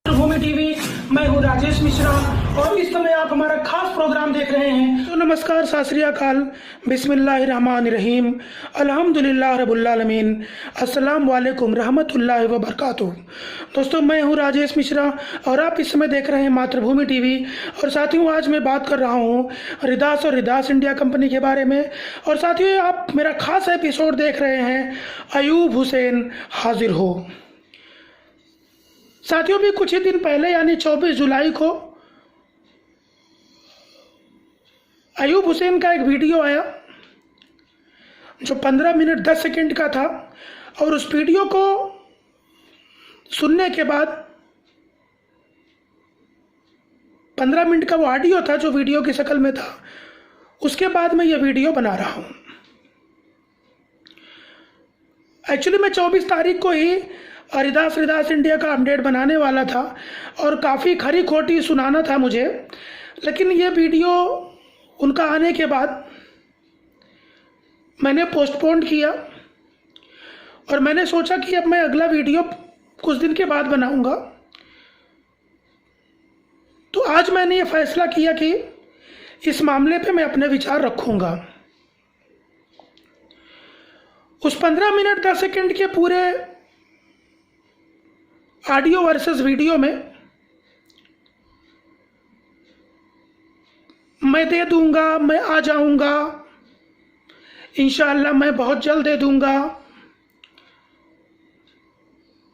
मातृभूमि टीवी, मैं हूँ राजेश मिश्रा और इस समय आप हमारा खास प्रोग्राम देख रहे हैं। तो नमस्कार, सत श्री अकाल, बिस्मिल्लाहिर्रहमानिर्रहीम, अल्हम्दुलिल्लाह रब्बिल आलमीन, अस्सलाम वालेकुम रहमतुल्लाहि व बरकातुहू। दोस्तों, मैं हूँ राजेश मिश्रा और आप इस समय देख रहे हैं मातृभूमि टीवी। और साथियों, आज मैं बात कर रहा हूँ रिदास और रिदास इंडिया कंपनी के बारे में। और साथियों, आप मेरा खास एपिसोड देख रहे हैं अयूब हुसैन हाजिर हो। साथियों, भी कुछ ही दिन पहले यानी 24 जुलाई को अयूब हुसैन का एक वीडियो आया जो 15 मिनट 10 सेकंड का था। और उस वीडियो को सुनने के बाद 15 मिनट का वो ऑडियो था जो वीडियो की शक्ल में था, उसके बाद मैं ये वीडियो बना रहा हूँ। एक्चुअली मैं 24 तारीख को ही रिदास इंडिया का अपडेट बनाने वाला था और काफ़ी खरी खोटी सुनाना था मुझे, लेकिन ये वीडियो उनका आने के बाद मैंने पोस्टपोन किया और मैंने सोचा कि अब मैं अगला वीडियो कुछ दिन के बाद बनाऊंगा। तो आज मैंने ये फैसला किया कि इस मामले पे मैं अपने विचार रखूंगा। उस 15 मिनट 10 सेकंड के पूरे ऑडियो वर्सेस वीडियो में मैं दे दूंगा, मैं आ जाऊंगा, इंशाअल्लाह मैं बहुत जल्द दे दूंगा,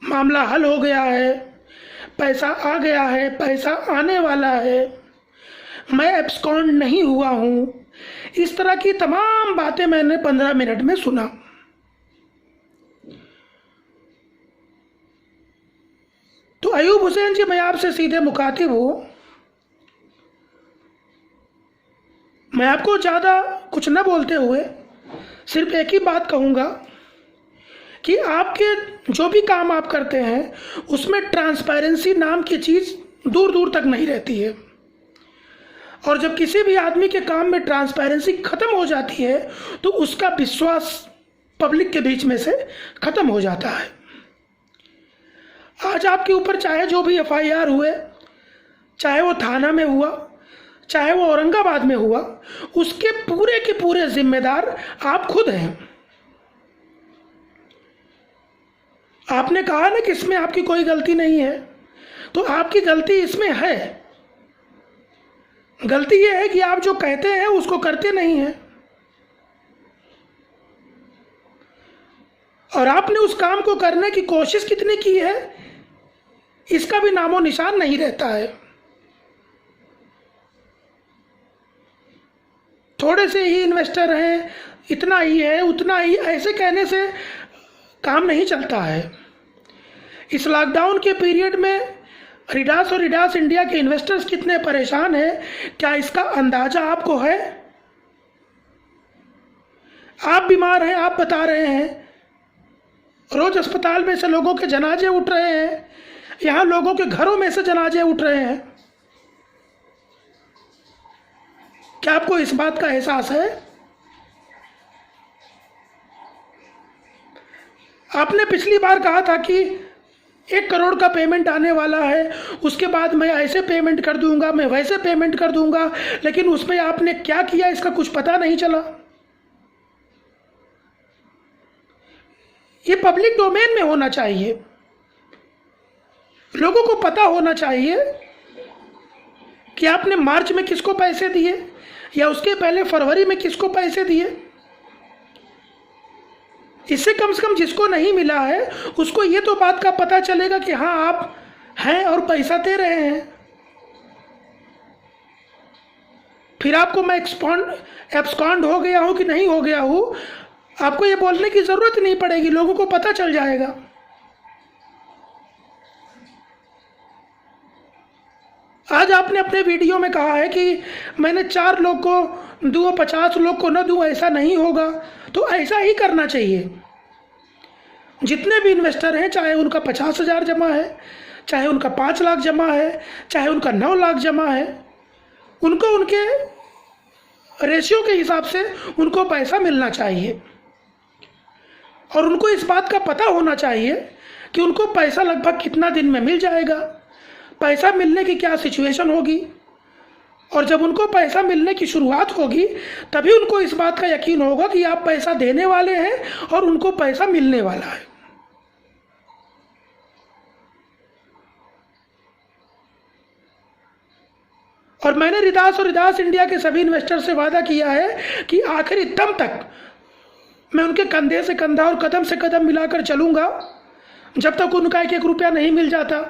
मामला हल हो गया है, पैसा आ गया है, पैसा आने वाला है, मैं एब्सकॉन्ड नहीं हुआ हूं, इस तरह की तमाम बातें मैंने 15 मिनट में सुना। तो अयूब हुसैन जी, मैं आपसे सीधे मुखातिब हूँ। मैं आपको ज़्यादा कुछ न बोलते हुए सिर्फ एक ही बात कहूँगा कि आपके जो भी काम आप करते हैं उसमें ट्रांसपेरेंसी नाम की चीज़ दूर दूर तक नहीं रहती है। और जब किसी भी आदमी के काम में ट्रांसपेरेंसी ख़त्म हो जाती है तो उसका विश्वास पब्लिक के बीच में से ख़त्म हो जाता है। आज आपके ऊपर चाहे जो भी FIR हुए, चाहे वो थाना में हुआ, चाहे वो औरंगाबाद में हुआ, उसके पूरे के पूरे जिम्मेदार आप खुद हैं। आपने कहा ना कि इसमें आपकी कोई गलती नहीं है, तो आपकी गलती इसमें है। गलती ये है कि आप जो कहते हैं उसको करते नहीं हैं और आपने उस काम को करने की कोशिश कितनी की है इसका भी नामो निशान नहीं रहता है। थोड़े से ही इन्वेस्टर हैं, इतना ही है, उतना ही, ऐसे कहने से काम नहीं चलता है। इस लॉकडाउन के पीरियड में रिदास और रिदास इंडिया के इन्वेस्टर्स कितने परेशान हैं, क्या इसका अंदाजा आपको है? आप बीमार हैं, आप बता रहे हैं, रोज अस्पताल में से लोगों के जनाजे उठ रहे हैं, यहाँ लोगों के घरों में से जनाजे उठ रहे हैं। क्या आपको इस बात का एहसास है? आपने पिछली बार कहा था कि 1 करोड़ का पेमेंट आने वाला है, उसके बाद मैं ऐसे पेमेंट कर दूंगा, मैं वैसे पेमेंट कर दूंगा, लेकिन उसमें आपने क्या किया इसका कुछ पता नहीं चला। ये पब्लिक डोमेन में होना चाहिए, लोगों को पता होना चाहिए कि आपने मार्च में किसको पैसे दिए या उसके पहले फरवरी में किसको पैसे दिए। इससे कम से कम जिसको नहीं मिला है उसको ये तो बात का पता चलेगा कि हाँ आप हैं और पैसा दे रहे हैं। फिर आपको मैं एब्सकॉन्ड हो गया हूँ कि नहीं हो गया हूँ, आपको ये बोलने की ज़रूरत नहीं पड़ेगी, लोगों को पता चल जाएगा। आज आपने अपने वीडियो में कहा है कि मैंने 4 लोग को दूँ, 50 लोग को न दूँ, ऐसा नहीं होगा। तो ऐसा ही करना चाहिए। जितने भी इन्वेस्टर हैं, चाहे उनका 50,000 जमा है, चाहे उनका 5 लाख जमा है, चाहे उनका 9 लाख जमा है, उनको उनके रेशियो के हिसाब से उनको पैसा मिलना चाहिए। और उनको इस बात का पता होना चाहिए कि उनको पैसा लगभग कितना दिन में मिल जाएगा, पैसा मिलने की क्या सिचुएशन होगी। और जब उनको पैसा मिलने की शुरुआत होगी तभी उनको इस बात का यकीन होगा कि आप पैसा देने वाले हैं और उनको पैसा मिलने वाला है। और मैंने रिदास और रिदास इंडिया के सभी इन्वेस्टर से वादा किया है कि आखिरी दम तक मैं उनके कंधे से कंधा और कदम से कदम मिलाकर चलूंगा जब तक उनका एक एक रुपया नहीं मिल जाता।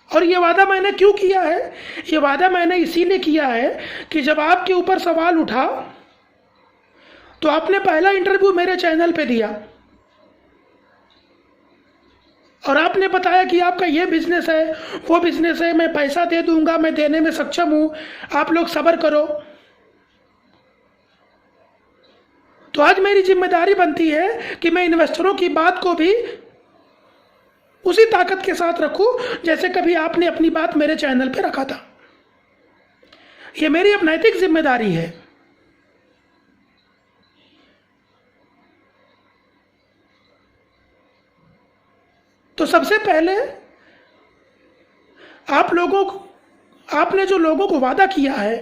और ये वादा मैंने क्यों किया है? ये वादा मैंने इसीलिए किया है कि जब आपके ऊपर सवाल उठा तो आपने पहला इंटरव्यू मेरे चैनल पे दिया और आपने बताया कि आपका ये बिजनेस है, वो बिजनेस है, मैं पैसा दे दूंगा, मैं देने में सक्षम हूं, आप लोग सब्र करो। तो आज मेरी जिम्मेदारी बनती है कि मैं इन्वेस्टरों की बात को भी उसी ताकत के साथ रखूं जैसे कभी आपने अपनी बात मेरे चैनल पे रखा था। ये मेरी अब नैतिक जिम्मेदारी है। तो सबसे पहले आपने जो लोगों को वादा किया है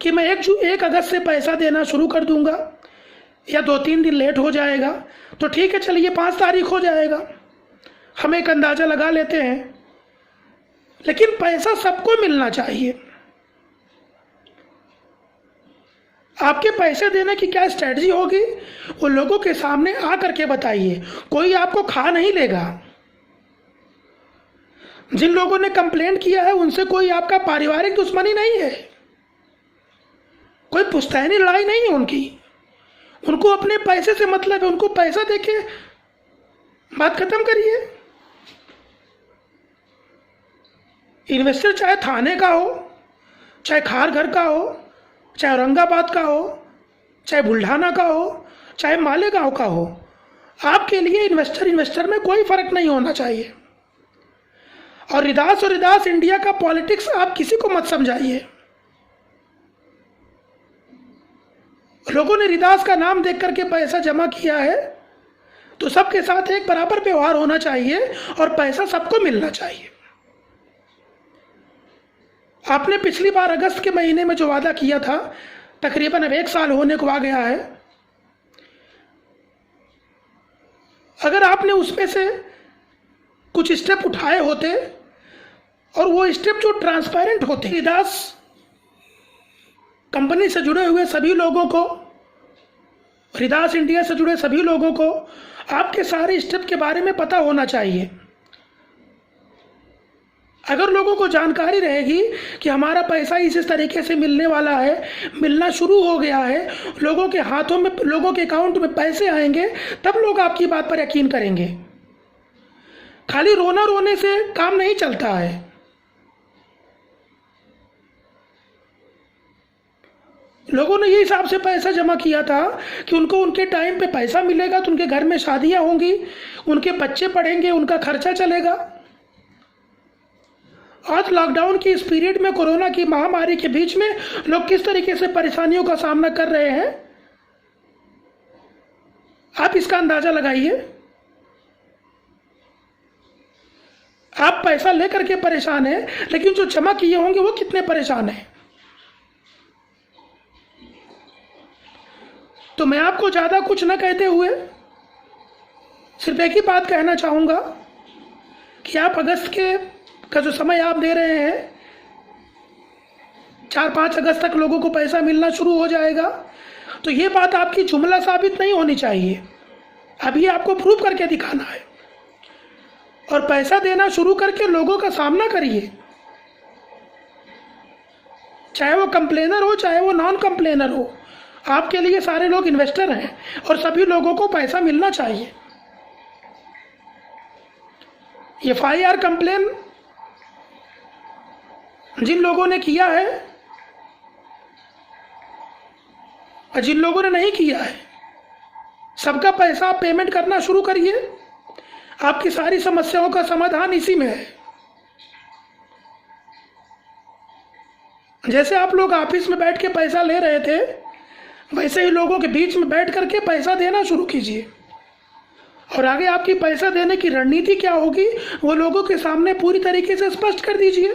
कि मैं 1 अगस्त से पैसा देना शुरू कर दूंगा या 2-3 दिन लेट हो जाएगा, तो ठीक है, चलिए 5 तारीख हो जाएगा, हम एक अंदाजा लगा लेते हैं। लेकिन पैसा सबको मिलना चाहिए। आपके पैसे देने की क्या स्ट्रेटजी होगी वो लोगों के सामने आ करके बताइए। कोई आपको खा नहीं लेगा। जिन लोगों ने कंप्लेंट किया है उनसे कोई आपका पारिवारिक दुश्मनी नहीं है, कोई पुश्तैनी लड़ाई नहीं है उनकी। उनको अपने पैसे से मतलब है, उनको पैसा देके बात खत्म करिए। इन्वेस्टर चाहे थाने का हो, चाहे खारघर का हो, चाहे औरंगाबाद का हो, चाहे बुल्ढाना का हो, चाहे मालेगांव का हो, आपके लिए इन्वेस्टर में कोई फर्क नहीं होना चाहिए। और रिदास इंडिया का पॉलिटिक्स आप किसी को मत समझाइए। लोगों ने रिदास का नाम देख करके पैसा जमा किया है तो सबके साथ एक बराबर व्यवहार होना चाहिए और पैसा सबको मिलना चाहिए। आपने पिछली बार अगस्त के महीने में जो वादा किया था, तकरीबन अब 1 साल होने को आ गया है। अगर आपने उसमें से कुछ स्टेप उठाए होते और वो स्टेप जो ट्रांसपेरेंट होते, रिदास कंपनी से जुड़े हुए सभी लोगों को, रिदास इंडिया से जुड़े सभी लोगों को आपके सारे स्टेप के बारे में पता होना चाहिए। अगर लोगों को जानकारी रहेगी कि हमारा पैसा इस तरीके से मिलने वाला है, मिलना शुरू हो गया है, लोगों के हाथों में, लोगों के अकाउंट में पैसे आएंगे, तब लोग आपकी बात पर यकीन करेंगे। खाली रोने से काम नहीं चलता है। लोगों ने ये हिसाब से पैसा जमा किया था कि उनको उनके टाइम पे पैसा मिलेगा तो उनके घर में शादियां होंगी, उनके बच्चे पढ़ेंगे, उनका खर्चा चलेगा। आज लॉकडाउन की इस पीरियड में, कोरोना की महामारी के बीच में लोग किस तरीके से परेशानियों का सामना कर रहे हैं, आप इसका अंदाजा लगाइए। आप पैसा लेकर के परेशान हैं, लेकिन जो जमा किए होंगे वो कितने परेशान हैं। तो मैं आपको ज़्यादा कुछ न कहते हुए सिर्फ एक ही बात कहना चाहूँगा कि आप अगस्त का जो समय आप दे रहे हैं, 4-5 अगस्त तक लोगों को पैसा मिलना शुरू हो जाएगा, तो ये बात आपकी जुमला साबित नहीं होनी चाहिए। अभी आपको प्रूव करके दिखाना है और पैसा देना शुरू करके लोगों का सामना करिए। चाहे वो कंप्लेनर हो, चाहे वो नॉन कंप्लेनर हो, आपके लिए सारे लोग इन्वेस्टर हैं और सभी लोगों को पैसा मिलना चाहिए। FIR कंप्लेन जिन लोगों ने किया है और जिन लोगों ने नहीं किया है, सबका पैसा आप पेमेंट करना शुरू करिए। आपकी सारी समस्याओं का समाधान इसी में है। जैसे आप लोग ऑफिस में बैठ के पैसा ले रहे थे, वैसे ही लोगों के बीच में बैठ करके पैसा देना शुरू कीजिए। और आगे आपकी पैसा देने की रणनीति क्या होगी वो लोगों के सामने पूरी तरीके से स्पष्ट कर दीजिए।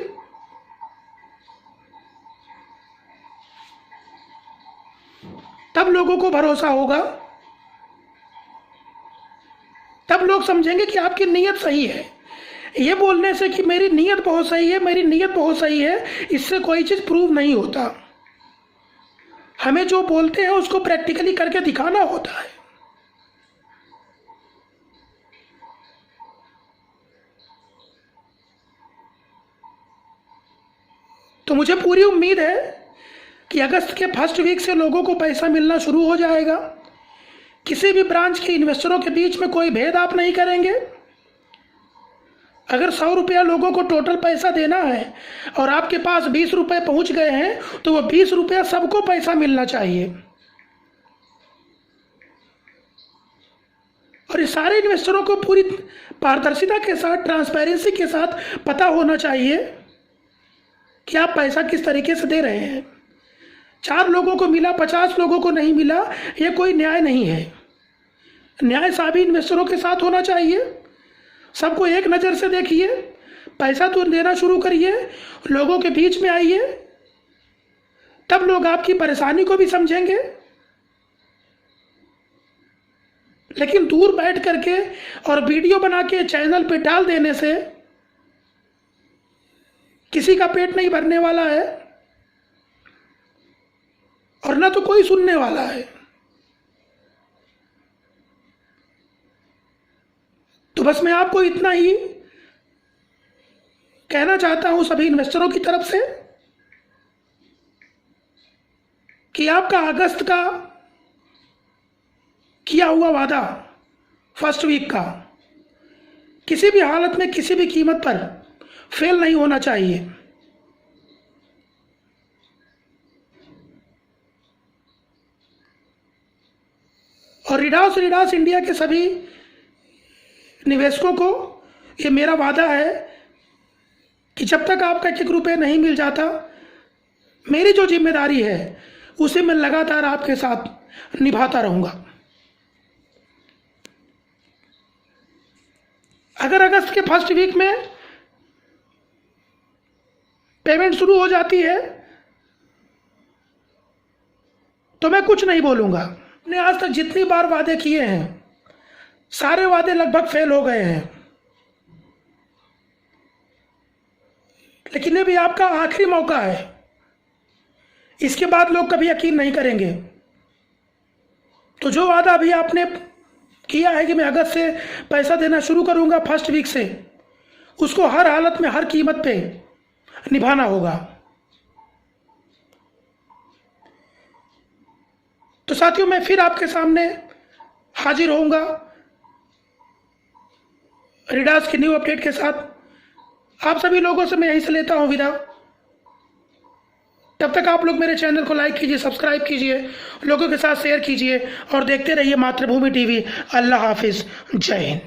तब लोगों को भरोसा होगा, तब लोग समझेंगे कि आपकी नीयत सही है। ये बोलने से कि मेरी नीयत बहुत सही है, मेरी नीयत बहुत सही है, इससे कोई चीज प्रूव नहीं होता। हमें जो बोलते हैं उसको प्रैक्टिकली करके दिखाना होता है। तो मुझे पूरी उम्मीद है कि अगस्त के फर्स्ट वीक से लोगों को पैसा मिलना शुरू हो जाएगा। किसी भी ब्रांच के इन्वेस्टरों के बीच में कोई भेद आप नहीं करेंगे। अगर 100 रुपया लोगों को टोटल पैसा देना है और आपके पास 20 रुपये पहुंच गए हैं तो वो 20 रुपया सबको पैसा मिलना चाहिए। और इस सारे इन्वेस्टरों को पूरी पारदर्शिता के साथ, ट्रांसपेरेंसी के साथ पता होना चाहिए कि आप पैसा किस तरीके से दे रहे हैं। 4 लोगों को मिला, 50 लोगों को नहीं मिला, ये कोई न्याय नहीं है। न्याय सभी इन्वेस्टरों के साथ होना चाहिए। सबको एक नज़र से देखिए, पैसा तो देना शुरू करिए, लोगों के बीच में आइए, तब लोग आपकी परेशानी को भी समझेंगे। लेकिन दूर बैठ करके और वीडियो बना के चैनल पे डाल देने से किसी का पेट नहीं भरने वाला है और ना तो कोई सुनने वाला है। तो बस मैं आपको इतना ही कहना चाहता हूं सभी इन्वेस्टरों की तरफ से कि आपका अगस्त का किया हुआ वादा फर्स्ट वीक का किसी भी हालत में, किसी भी कीमत पर फेल नहीं होना चाहिए। और रीडास इंडिया के सभी निवेशकों को ये मेरा वादा है कि जब तक आपका 1 रुपये नहीं मिल जाता, मेरी जो जिम्मेदारी है उसे मैं लगातार आपके साथ निभाता रहूंगा। अगर अगस्त के फर्स्ट वीक में पेमेंट शुरू हो जाती है तो मैं कुछ नहीं बोलूंगा। मैंने आज तक जितनी बार वादे किए हैं सारे वादे लगभग फेल हो गए हैं, लेकिन ये भी आपका आखिरी मौका है। इसके बाद लोग कभी यकीन नहीं करेंगे। तो जो वादा अभी आपने किया है कि मैं अगस्त से पैसा देना शुरू करूंगा फर्स्ट वीक से, उसको हर हालत में, हर कीमत पे निभाना होगा। तो साथियों, मैं फिर आपके सामने हाजिर होऊंगा रीडास की न्यू अपडेट के साथ। आप सभी लोगों से मैं यहीं से लेता हूं विदा। तब तक आप लोग मेरे चैनल को लाइक कीजिए, सब्सक्राइब कीजिए, लोगों के साथ शेयर कीजिए और देखते रहिए मातृभूमि टीवी। अल्लाह हाफिज, जय हिंद।